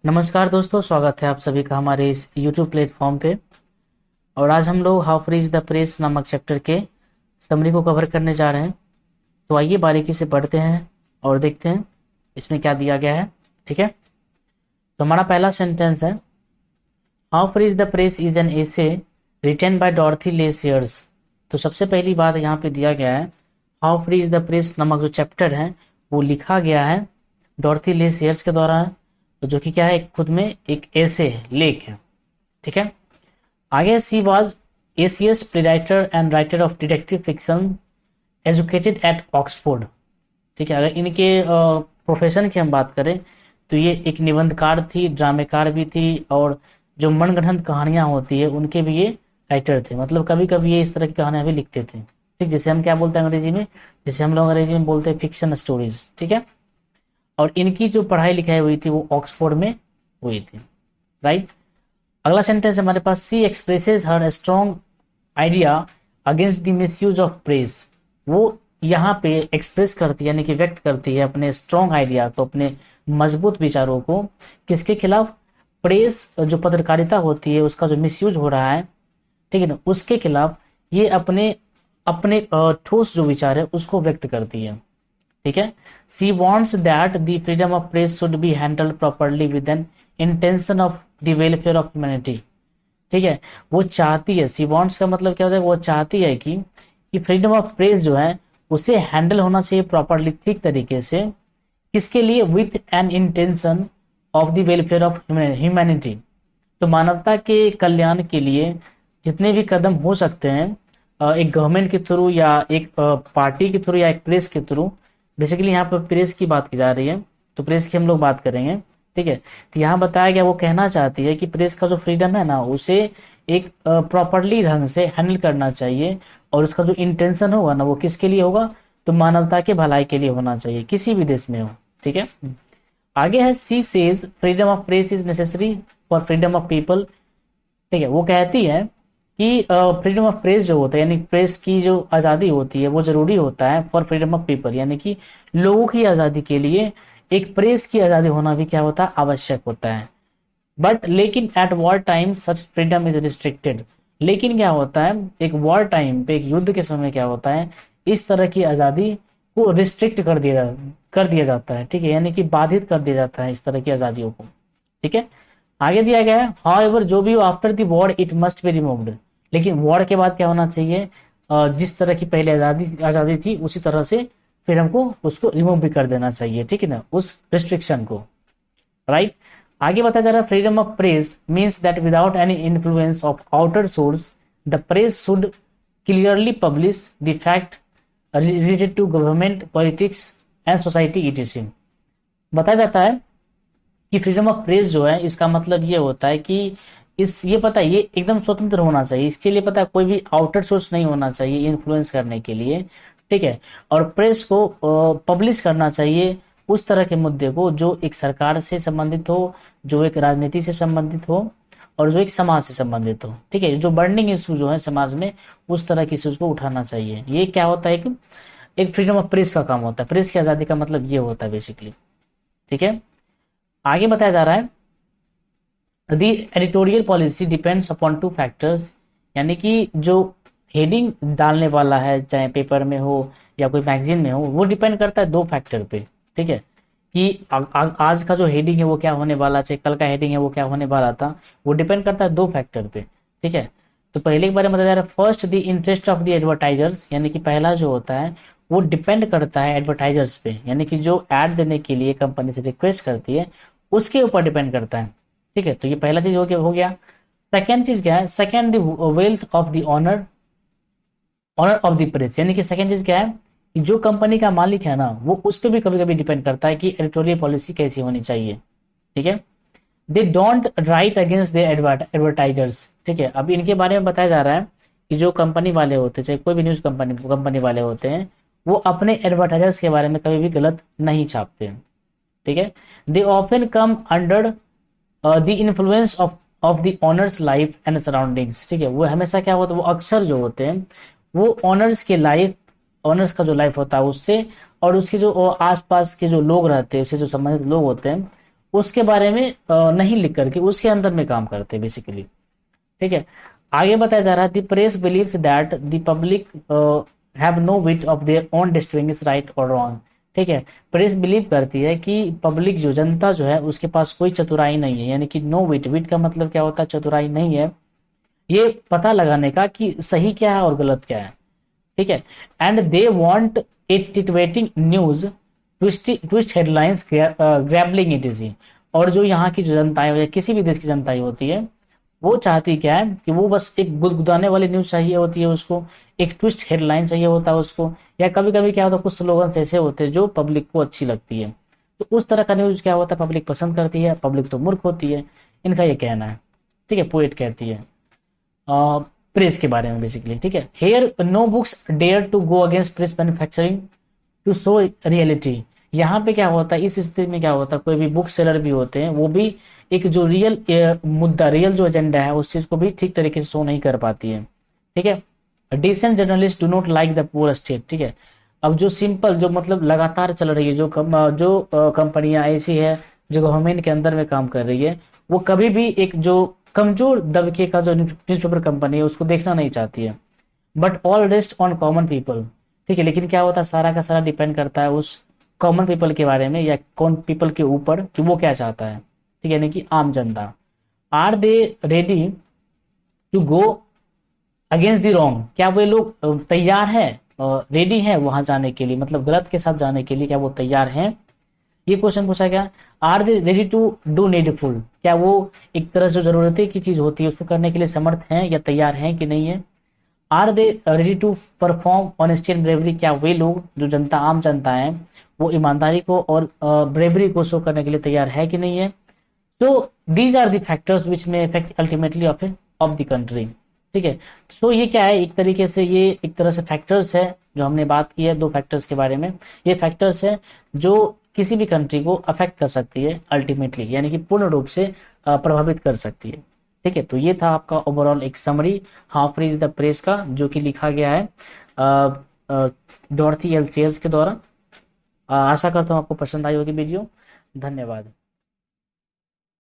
नमस्कार दोस्तों, स्वागत है आप सभी का हमारे इस YouTube प्लेटफॉर्म पे। और आज हम लोग how free is the press नामक चैप्टर के समरी को कवर करने जा रहे हैं। तो आइए बारीकी से पढ़ते हैं और देखते हैं इसमें क्या दिया गया है। ठीक है, तो हमारा पहला सेंटेंस है, how free is the press is an essay written by Dorothy L Sayers. तो सबसे पहली बात यहाँ पे दिया गया है, how free is the press नामक जो चैप्टर है वो लिखा गया है डॉर्थी ले सेयर्स के द्वारा, तो जो कि क्या है, खुद में एक ऐसे है, लेख है। ठीक है, आगे she was ACS play writer and writer of detective fiction educated at Oxford. ठीक है, अगर इनके प्रोफेशन की हम बात करें तो ये एक निबंधकार थी, ड्रामेकार भी थी, और जो मनगढ़ंत कहानियां होती है उनके भी ये राइटर थे। मतलब कभी कभी ये इस तरह की कहानियां भी लिखते थे। ठीक, जैसे हम क्या बोलते हैं अंग्रेजी में, जैसे हम लोग अंग्रेजी में बोलते हैं फिक्शन स्टोरीज। ठीक है, और इनकी जो पढ़ाई लिखाई हुई थी वो ऑक्सफोर्ड में हुई थी। राइट, अगला सेंटेंस हमारे पास, she expresses her strong idea against the misuse of press. वो यहाँ पे एक्सप्रेस करती है, यानी कि व्यक्त करती है अपने स्ट्रॉन्ग आइडिया को, अपने मजबूत विचारों को, किसके खिलाफ? प्रेस जो पत्रकारिता होती है उसका जो मिसयूज हो रहा है, ठीक है ना, उसके खिलाफ ये अपने अपने ठोस जो विचार है उसको व्यक्त करती है। ठीक है, she wants that the freedom of press should be handled properly with an intention of the welfare of humanity. ठीक है, वो चाहती है, सी वॉन्ट्स का मतलब क्या हो जाएगा, वो चाहती है कि फ्रीडम ऑफ प्रेस जो है उसे हैंडल होना चाहिए प्रॉपरली, ठीक तरीके से, किसके लिए? With an intention of the welfare of humanity. तो मानवता के कल्याण के लिए जितने भी कदम हो सकते हैं, एक गवर्नमेंट के थ्रू या एक पार्टी के थ्रू या एक प्रेस के थ्रू, बेसिकली यहाँ पर प्रेस की बात की जा रही है तो प्रेस की हम लोग बात करेंगे। ठीक है, तो यहाँ बताया गया, वो कहना चाहती है कि प्रेस का जो फ्रीडम है ना उसे एक प्रॉपरली ढंग से हैंडल करना चाहिए, और उसका जो इंटेंशन होगा ना वो किसके लिए होगा? तो मानवता के भलाई के लिए होना चाहिए, किसी भी देश में हो। ठीक है, आगे है, she says freedom of press is necessary for freedom of people. ठीक है, वो कहती है कि फ्रीडम ऑफ प्रेस जो होता है, यानी प्रेस की जो आज़ादी होती है वो जरूरी होता है फॉर फ्रीडम ऑफ पीपल, यानी कि लोगों की आज़ादी के लिए एक प्रेस की आज़ादी होना भी क्या होता है? आवश्यक होता है। बट लेकिन at war time such freedom is restricted. लेकिन क्या होता है, एक वॉर टाइम पे, एक युद्ध के समय क्या होता है, इस तरह की आज़ादी को रिस्ट्रिक्ट कर दिया जाता है। ठीक है, यानी कि बाधित कर दिया जाता है इस तरह की आज़ादियों को। ठीक है, आगे दिया गया है, हाउएवर जो भी हो after the war it must be removed. लेकिन वॉर के बाद क्या होना चाहिए? जिस तरह की पहले आज़ादी आज़ादी थी उसी तरह से फिर हमको उसको रिमूव भी कर देना चाहिए। ठीक है ना, उस रिस्ट्रिक्शन को। राइट, आगे बताया जा रहा है, freedom of press means that without any influence of outer source the press should clearly publish the fact related to government, politics and society etc. बताया जाता है कि फ्रीडम ऑफ प्रेस जो है इसका मतलब ये होता है कि ये पता है, ये एकदम स्वतंत्र होना चाहिए। इसके लिए पता है कोई भी आउटर सोर्स नहीं होना चाहिए इन्फ्लुएंस करने के लिए। ठीक है, और प्रेस को पब्लिश करना चाहिए उस तरह के मुद्दे को जो एक सरकार से संबंधित हो, जो एक राजनीति से संबंधित हो, और जो एक समाज से संबंधित हो। ठीक है, जो बर्निंग इशू जो है समाज में, उस तरह के इशूज को उठाना चाहिए। ये क्या होता है, एक फ्रीडम ऑफ प्रेस का काम होता है। प्रेस की आज़ादी का मतलब ये होता है बेसिकली। ठीक है, आगे बताया जा रहा है, the editorial policy depends upon two factors. यानी कि जो हेडिंग डालने वाला है, चाहे पेपर में हो या कोई मैगजीन में हो, वो डिपेंड करता है दो फैक्टर पे। ठीक है, कि आज का जो हेडिंग है वो क्या होने वाला, चाहे कल का हेडिंग है वो क्या होने वाला था, वो डिपेंड करता है दो फैक्टर पे। ठीक है, तो पहले के बारे में बताया जा रहा है, first the interest of the advertisers. यानी कि पहला जो होता है वो डिपेंड करता है एडवर्टाइजर्स पे, यानी कि जो एड देने के लिए कंपनी से रिक्वेस्ट करती है उसके ऊपर डिपेंड करता है। ठीक है, तो ये पहला चीज हो गया। सेकेंड चीज क्या है, second the wealth of the owner of the press. यानी कि सेकेंड चीज क्या है कि जो कंपनी का मालिक है ना वो उस पर भी कभी कभी डिपेंड करता है कि एडिटोरियल पॉलिसी कैसी होनी चाहिए। ठीक है, they don't write against their advertisers. ठीक है, अब इनके बारे में बताया जा रहा है कि जो कंपनी वाले होते हैं, चाहे कोई भी न्यूज कंपनी वाले होते हैं, वो अपने एडवर्टाइजर्स के बारे में कभी भी गलत नहीं छापते हैं। ठीक है, they often come under the influence of the honours life and surroundings. ठीक है, वो हमेशा क्या होता है, वो अक्सर जो होते हैं वो ऑनर्स के लाइफ, ऑनर्स का जो लाइफ होता है उससे, और उसके जो आसपास के जो लोग रहते हैं, उससे जो संबंधित लोग होते हैं उसके बारे में नहीं लिख करके उसके अंदर में काम करते हैं बेसिकली। ठीक है, आगे बताया जा रहा है the press believes that the public have no wit of their own distinguish is right और रॉन्ग। ठीक है, प्रेस बिलीव करती है कि पब्लिक जो जनता जो है उसके पास कोई चतुराई नहीं है, यानी कि नो विट, विट का मतलब क्या होता है, चतुराई नहीं है ये पता लगाने का कि सही क्या है और गलत क्या है। ठीक है, and they want titillating news, twist headlines, grabbling it easy. और जो यहाँ की जो जनताएं या किसी भी देश की जनताएं होती है वो चाहती क्या है कि वो बस एक गुदगुदाने वाली न्यूज चाहिए होती है उसको, एक ट्विस्ट हेडलाइन चाहिए होता है उसको, या कभी कभी क्या होता है कुछ स्लोगन्स ऐसे होते हैं जो पब्लिक को अच्छी लगती है, तो उस तरह का न्यूज क्या होता है पब्लिक पसंद करती है, पब्लिक तो मूर्ख होती है, इनका ये कहना है। ठीक है, पोएट कहती है प्रेस के बारे में बेसिकली। ठीक है, here no books dare to go against press manufacturing to show reality. यहाँ पे क्या होता है, इस स्थिति में क्या होता है, कोई भी बुक सेलर भी होते हैं वो भी एक जो रियल मुद्दा, रियल जो एजेंडा है उस चीज को भी ठीक तरीके से शो नहीं कर पाती है। ठीक है, decent journalist do not like the poor state. ठीक है, अब जो सिंपल जो मतलब लगातार चल रही है जो कंपनियां ऐसी है जो गवर्नमेंट के अंदर में काम कर रही है, वो कभी भी एक जो कमजोर दबके का जो न्यूज़पेपर कंपनी है उसको देखना नहीं चाहती है। But all rest on common people. ठीक है, लेकिन क्या होता है सारा का सारा डिपेंड करता है उस कॉमन पीपल के बारे में या कौन पीपल के ऊपर कि वो क्या चाहता है। ठीक है, यानी कि आम जनता। Are they ready to go against the wrong, क्या वे लोग तैयार है, रेडी है वहां जाने के लिए, मतलब गलत के साथ जाने के लिए क्या वो तैयार हैं, ये क्वेश्चन पूछा गया। Are they ready to do needful, क्या वो एक तरह से जरूरत की चीज होती है उसको करने के लिए समर्थ हैं या तैयार हैं कि नहीं है। Are they ready to perform honesty and bravery, क्या वे लोग जो जनता आम जनता है वो ईमानदारी को और ब्रेवरी को शो करने के लिए तैयार है कि नहीं है। तो these are the factors which may effect ultimately of the country. ठीक है, सो ये क्या है, एक तरीके से ये एक तरह से फैक्टर्स है जो हमने बात की है दो फैक्टर्स के बारे में, ये फैक्टर्स है जो किसी भी कंट्री को अफेक्ट कर सकती है अल्टीमेटली, यानी कि पूर्ण रूप से प्रभावित कर सकती है। ठीक है, तो ये था आपका ओवरऑल एक summary how free is the press का, जो कि लिखा गया है डॉर्थी एल सेयर्स के द्वारा। आशा करता हूँ आपको पसंद आई होगी वीडियो। धन्यवाद।